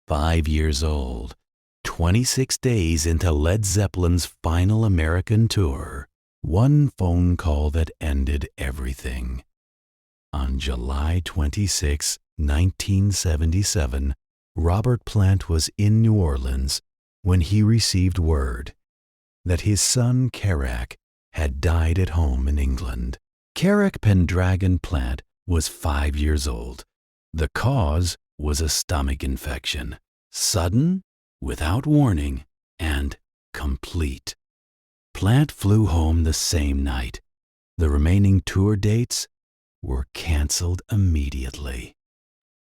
5 years old, 26 days into Led Zeppelin's final American tour, one phone call that ended everything. On July 26, 1977, Robert Plant was in New Orleans when he received word that his son Karac had died at home in England. Karac Pendragon Plant was 5 years old. The cause was a stomach infection, sudden, without warning, and complete. Plant flew home the same night. The remaining tour dates were canceled immediately.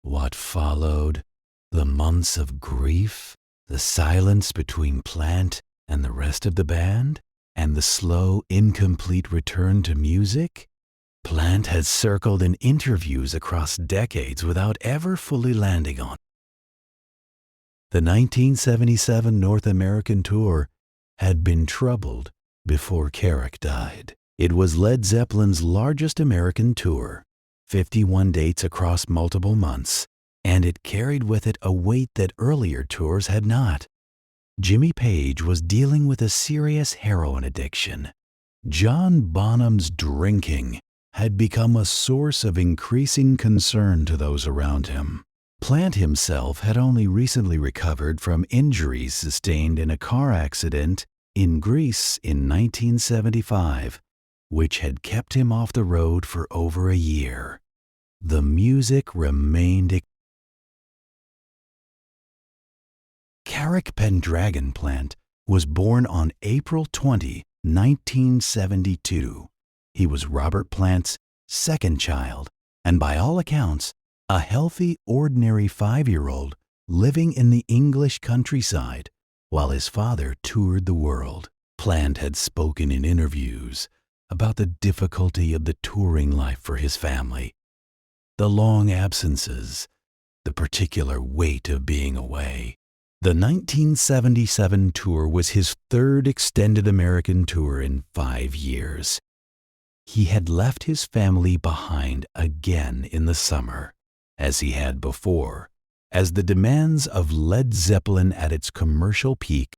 What followed? The months of grief, the silence between Plant and the rest of the band, and the slow, incomplete return to music? Plant had circled in interviews across decades without ever fully landing on. The 1977 North American tour had been troubled before Karac died. It was Led Zeppelin's largest American tour, 51 dates across multiple months, and it carried with it a weight that earlier tours had not. Jimmy Page was dealing with a serious heroin addiction. John Bonham's drinking had become a source of increasing concern to those around him. Plant himself had only recently recovered from injuries sustained in a car accident in Greece in 1975, which had kept him off the road for over a year. The music remained. Karac Pendragon Plant was born on April 20, 1972. He was Robert Plant's second child, and by all accounts, a healthy, ordinary 5-year-old living in the English countryside while his father toured the world. Plant had spoken in interviews about the difficulty of the touring life for his family, the long absences, the particular weight of being away. The 1977 tour was his third extended American tour in 5 years. He had left his family behind again in the summer, as he had before, as the demands of Led Zeppelin at its commercial peak.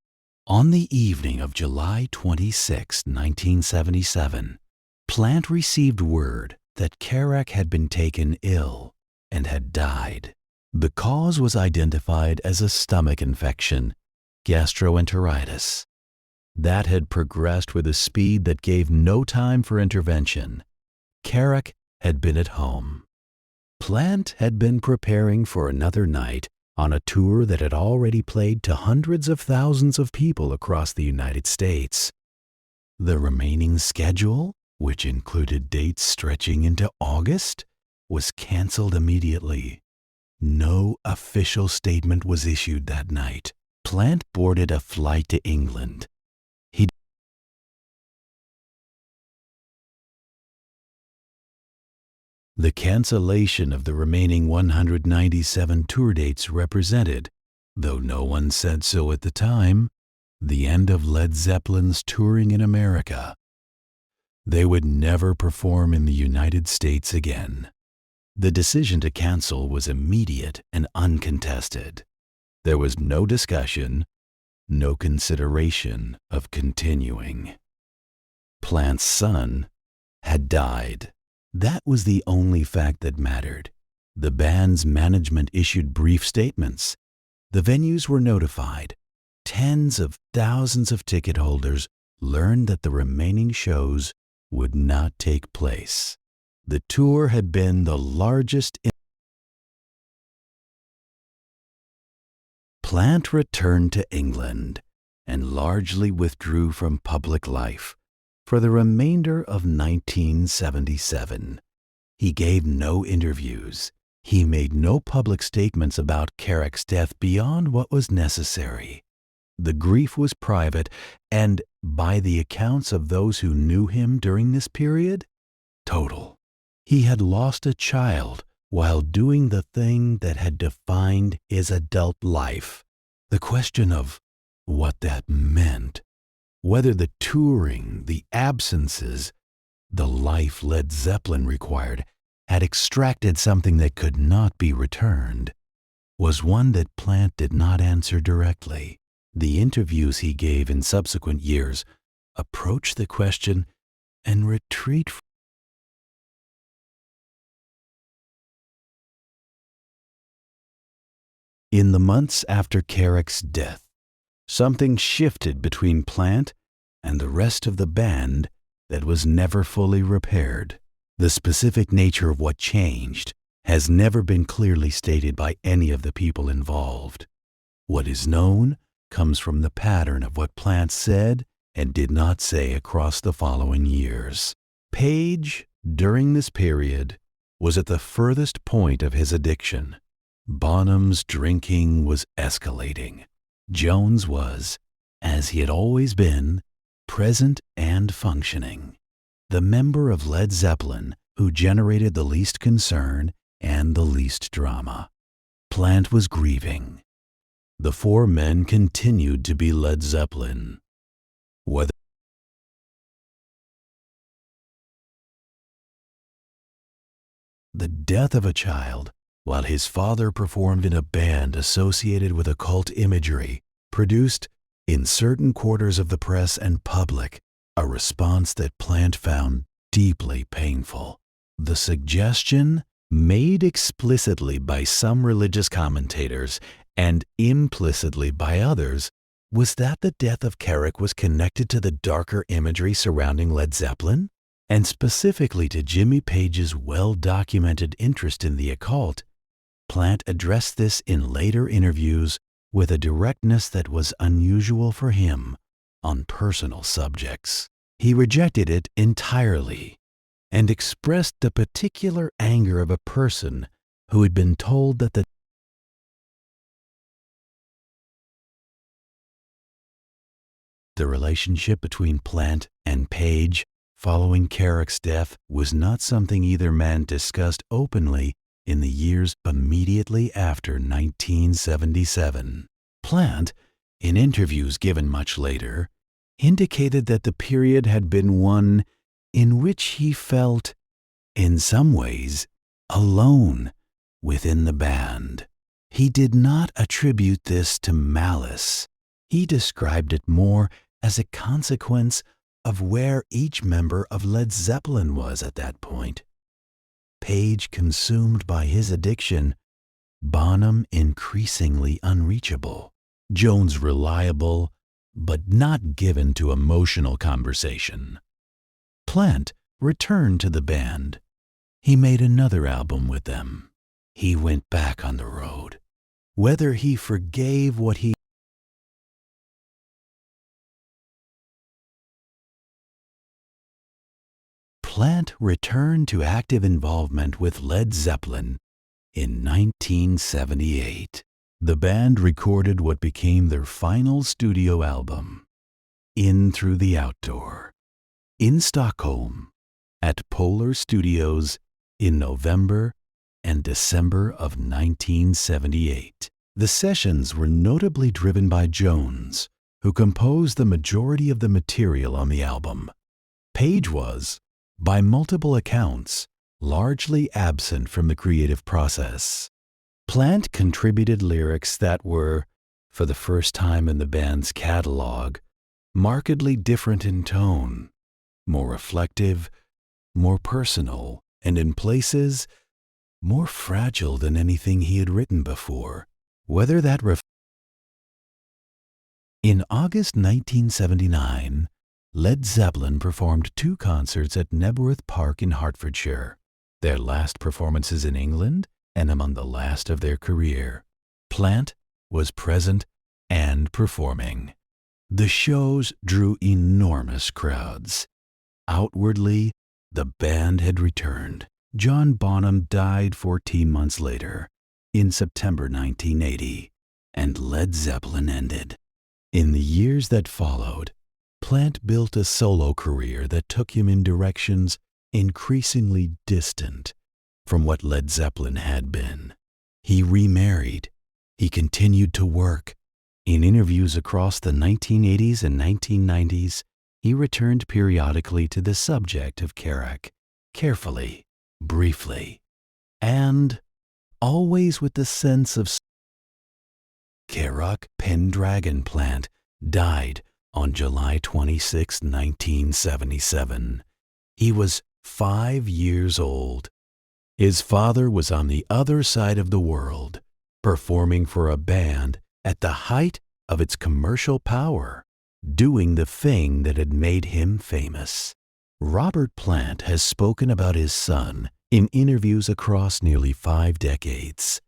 On the evening of July 26, 1977, Plant received word that Karac had been taken ill and had died. The cause was identified as a stomach infection, gastroenteritis. That had progressed with a speed that gave no time for intervention. Karac had been at home. Plant had been preparing for another night on a tour that had already played to hundreds of thousands of people across the United States. The remaining schedule, which included dates stretching into August, was canceled immediately. No official statement was issued that night. Plant boarded a flight to England. The cancellation of the remaining 197 tour dates represented, though no one said so at the time, the end of Led Zeppelin's touring in America. They would never perform in the United States again. The decision to cancel was immediate and uncontested. There was no discussion, no consideration of continuing. Plant's son had died. That was the only fact that mattered. The band's management issued brief statements. The venues were notified. Tens of thousands of ticket holders learned that the remaining shows would not take place. The tour had been the largest. Plant returned to England and largely withdrew from public life for the remainder of 1977. He gave no interviews. He made no public statements about Karac's death beyond what was necessary. The grief was private, and by the accounts of those who knew him during this period, total. He had lost a child while doing the thing that had defined his adult life. The question of what that meant, whether the touring, the absences, the life Led Zeppelin required, had extracted something that could not be returned. was one that Plant did not answer directly. The interviews he gave in subsequent years approach the question and retreat. In the months after Karac's death, something shifted between Plant and the rest of the band that was never fully repaired. The specific nature of what changed has never been clearly stated by any of the people involved. What is known comes from the pattern of what Plant said and did not say across the following years. Page, during this period, was at the furthest point of his addiction. Bonham's drinking was escalating. Jones was, as he had always been, present and functioning. The member of Led Zeppelin who generated the least concern and the least drama. Plant was grieving. The four men continued to be Led Zeppelin. Whether the death of a child while his father performed in a band associated with occult imagery produced, in certain quarters of the press and public, a response that Plant found deeply painful. The suggestion, made explicitly by some religious commentators and implicitly by others, was that the death of Karac was connected to the darker imagery surrounding Led Zeppelin, and specifically to Jimmy Page's well-documented interest in the occult. Plant addressed this in later interviews with a directness that was unusual for him on personal subjects. He rejected it entirely and expressed the particular anger of a person who had been told that the relationship between Plant and Page following Karac's death was not something either man discussed openly in the years immediately after 1977. Plant, in interviews given much later, indicated that the period had been one in which he felt, in some ways, alone within the band. He did not attribute this to malice. He described it more as a consequence of where each member of Led Zeppelin was at that point. Page consumed by his addiction, Bonham increasingly unreachable, Jones reliable but not given to emotional conversation. Plant returned to the band. He made another album with them. He went back on the road. Whether he forgave what he Plant returned to active involvement with Led Zeppelin in 1978. The band recorded what became their final studio album, In Through the Outdoor, in Stockholm, at Polar Studios in November and December of 1978. The sessions were notably driven by Jones, who composed the majority of the material on the album. Page was, by multiple accounts, largely absent from the creative process. Plant contributed lyrics that were, for the first time in the band's catalog, markedly different in tone, more reflective, more personal, and in places, more fragile than anything he had written before. Whether that In August 1979, Led Zeppelin performed 2 concerts at Knebworth Park in Hertfordshire, their last performances in England and among the last of their career. Plant was present and performing. The shows drew enormous crowds. Outwardly, the band had returned. John Bonham died 14 months later, in September 1980, and Led Zeppelin ended. In the years that followed, Plant built a solo career that took him in directions increasingly distant from what Led Zeppelin had been. He remarried. He continued to work. In interviews across the 1980s and 1990s, he returned periodically to the subject of Karac, carefully, briefly, and always with the sense of Karac Pendragon plant died on July 26, 1977. He was 5 years old. His father was on the other side of the world, performing for a band at the height of its commercial power, doing the thing that had made him famous. Robert Plant has spoken about his son in interviews across nearly 5 decades.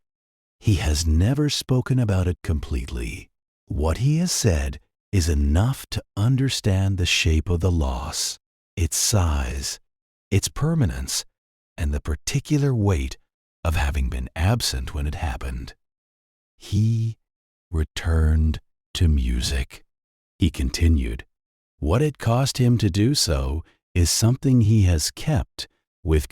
He has never spoken about it completely. What he has said is enough to understand the shape of the loss, its size, its permanence, and the particular weight of having been absent when it happened. He returned to music. He continued, "What it cost him to do so is something he has kept with